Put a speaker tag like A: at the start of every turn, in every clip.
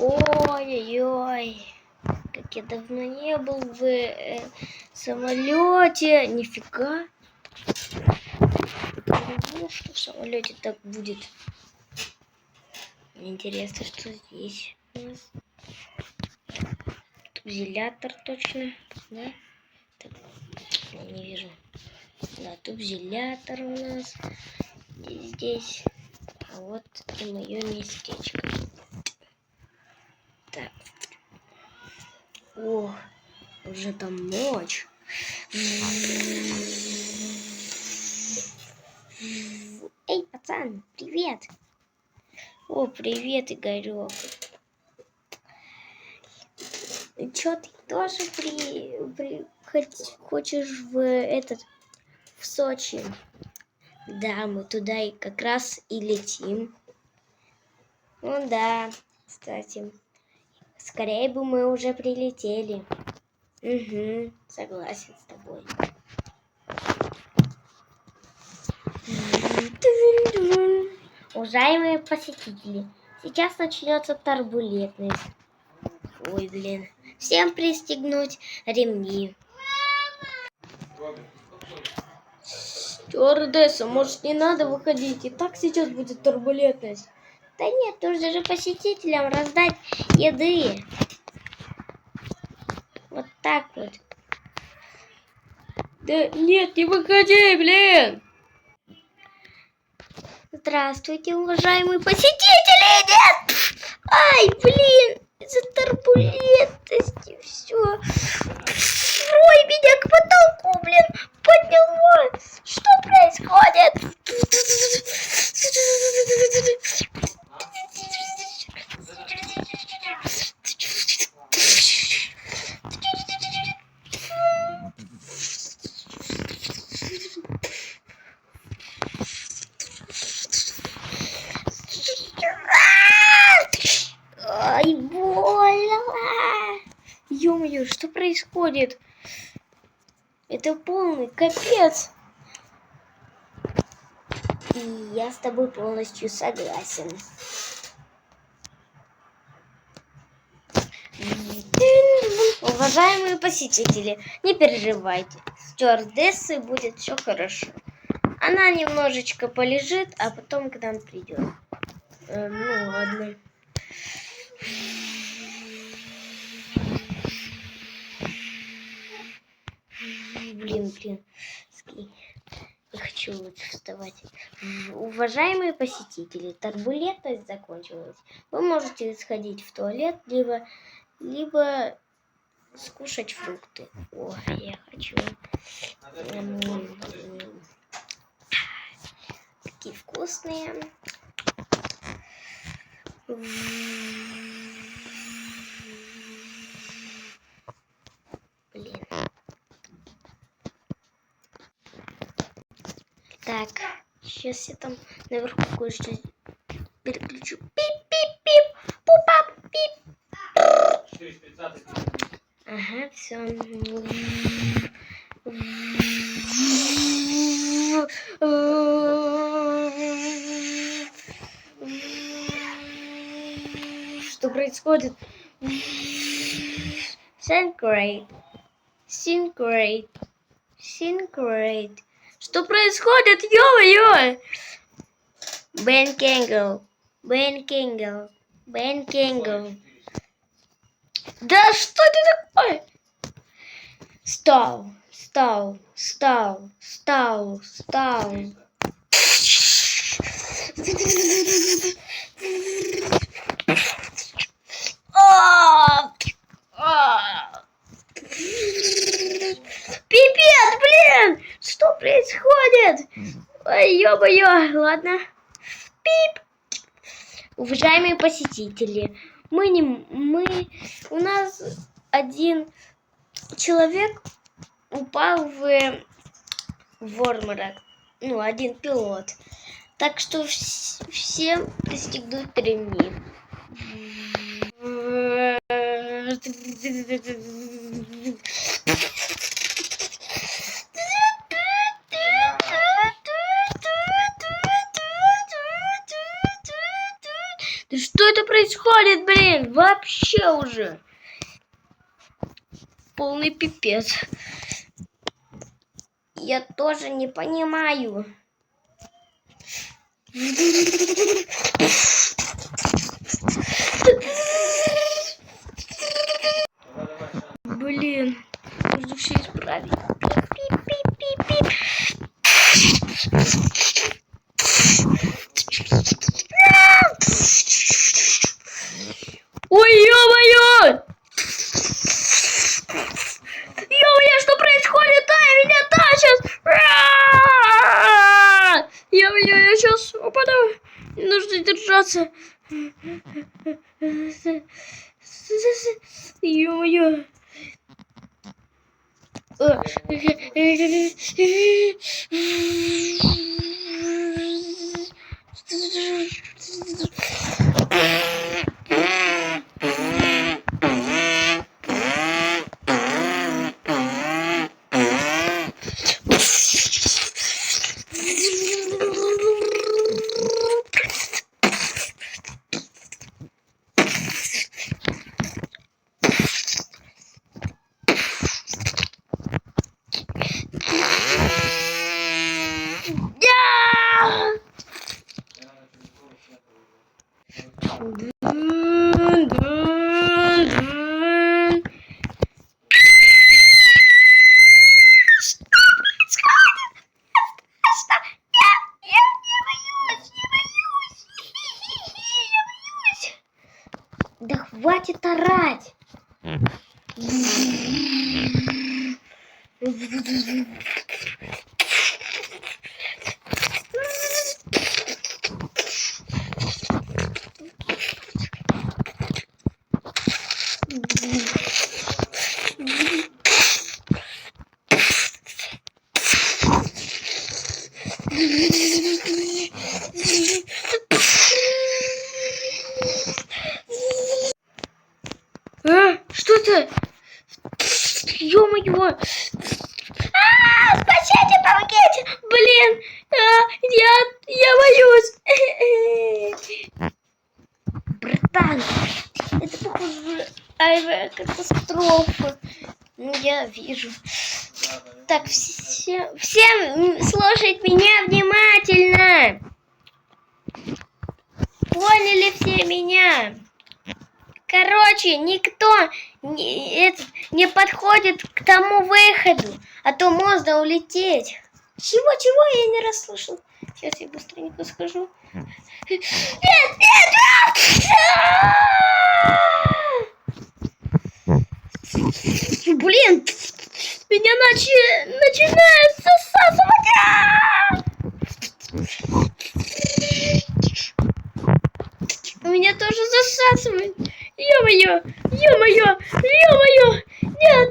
A: Ой-ой-ой, как я давно не был в самолете. Нифига. Не думал, что в самолете так будет. Интересно, что здесь у нас. Тубзилятор точно, да? Так, я не вижу. Да, тубзилятор у нас здесь. А вот и мое местечко. Так. О, уже там ночь. Эй, пацан, привет. О, привет, Игорек. Чё, ты тоже хочешь в Сочи? Да, мы туда и как раз и летим. Ну да, кстати. Скорее бы мы уже прилетели. Угу, согласен с тобой. Уважаемые посетители, сейчас начнется турбулентность. Ой, блин. Всем пристегнуть ремни. Стюардесса, может, не надо выходить? И так сейчас будет турбулентность. Да нет, нужно же посетителям раздать еды. Вот так вот. Да нет, не выходи, блин! Здравствуйте, уважаемые посетители! Нет! Ай, блин! Из-за турбулентности все. Ой, меня к потолку, блин, подняло. Что происходит? Ай, больно! Ё-моё, что происходит? Это полный капец. И я с тобой полностью согласен. Уважаемые посетители, не переживайте. С стюардессой будет все хорошо. Она немножечко полежит, а потом к нам придет. Ну ладно. Блин. Не хочу лучше вставать. Уважаемые посетители, турбулентность закончилась. Вы можете сходить в туалет, либо скушать фрукты. О, я хочу. Такие вкусные. Блин. Так, сейчас я там наверху кое-что переключу. Пип-пип-пип, пупап, пип. 430. Ага, все. Что происходит? Synchrate. Что происходит? Ё-моё! Бен Кенгл. Да что это такое? Стал. Пипец, блин! Что происходит? Ой, ё-моё, ладно. Пип! Уважаемые посетители, у нас один человек упал в обморок. Ну, один пилот. Так что всем пристегнуть ремни. Да что это это происходит, блин? Вообще уже. Полный пипец. Я тоже не понимаю. Блин, нужно все исправить. Пип-пип-пип-пип. Ой, ё-моё! Ё-моё, что происходит? Меня тащат! Ё-моё, я сейчас упаду. Нужно держаться. Ё-моё. Да хватит орать! Что-то? Ё-моё! Спасите, помогите! Блин! Я боюсь! Братан! Это похоже авиакатастрофа. Ну, я вижу. Так, всем слушать меня внимательно! Поняли все меня? Короче, никто не подходит к тому выходу, а то можно улететь. Чего? Я не расслышал. Сейчас я быстренько скажу. Нет! Блин! Меня начинает засасывать! Меня тоже засасывает. Ё-моё! Нет!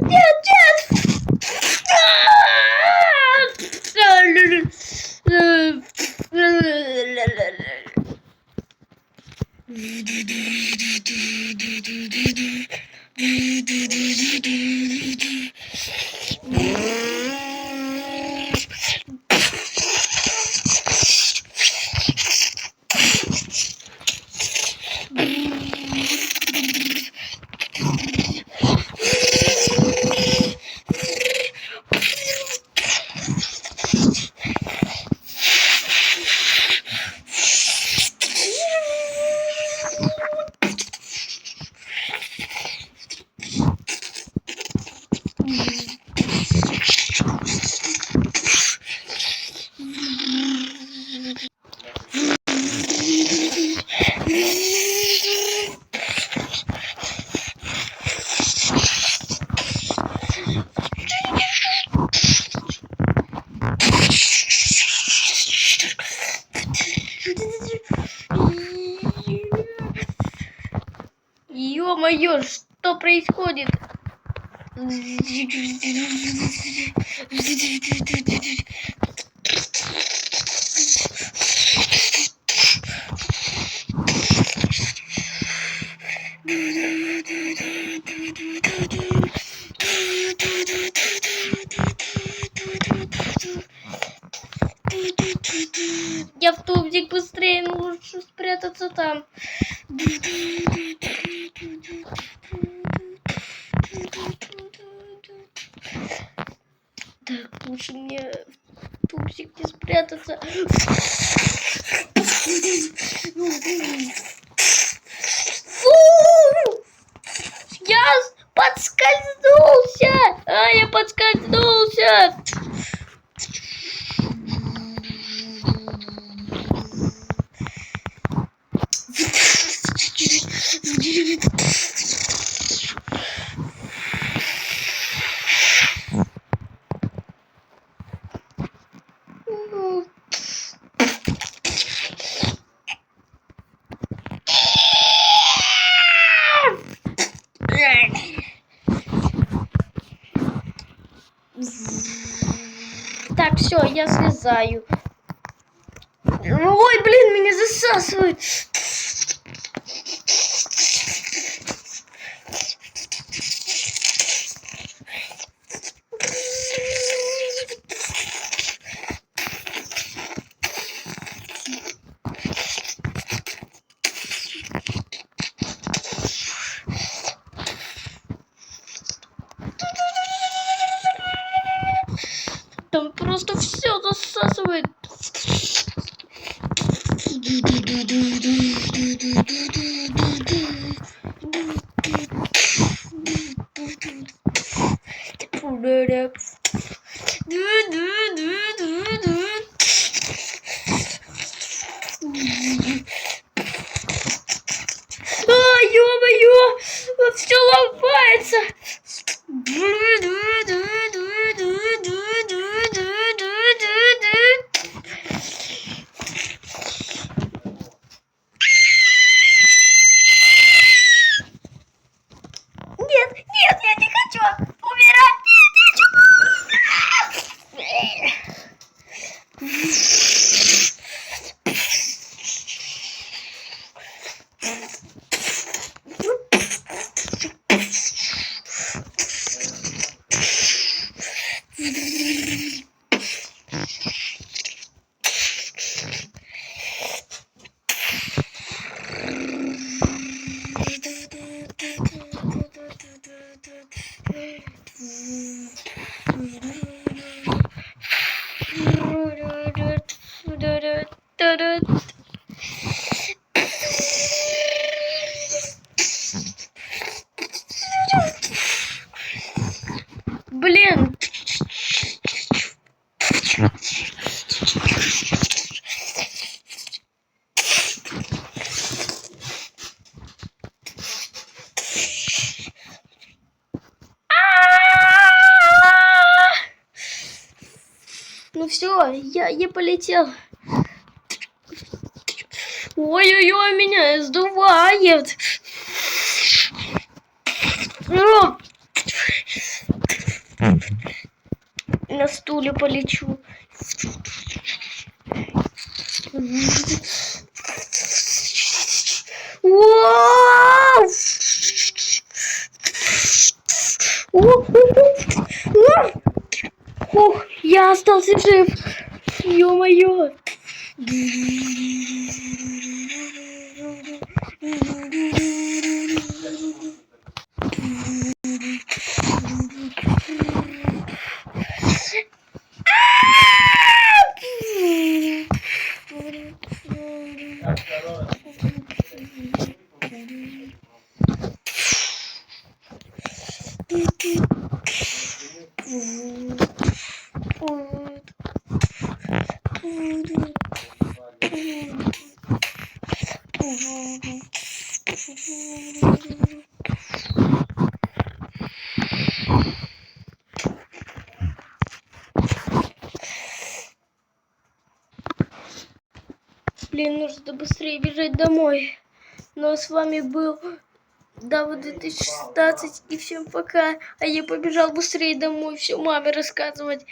A: Ё-моё, что происходит? Я в тубзик быстрее, лучше спрятаться там. Так, все, я слезаю. Ой, блин, меня засасывает. Там просто все засасывает. Ё-моё, все ломается. Нет, нет, я не хочу умирать. Блин. Ну все, я полетел. Ой-ой-ой, меня сдувает. На стуле полечу. Ух, я остался жив. Ё-моё. Блин, нужно быстрее бежать домой. Ну а с вами был Дава 2016 и всем пока. А я побежал быстрее домой, все маме рассказывать.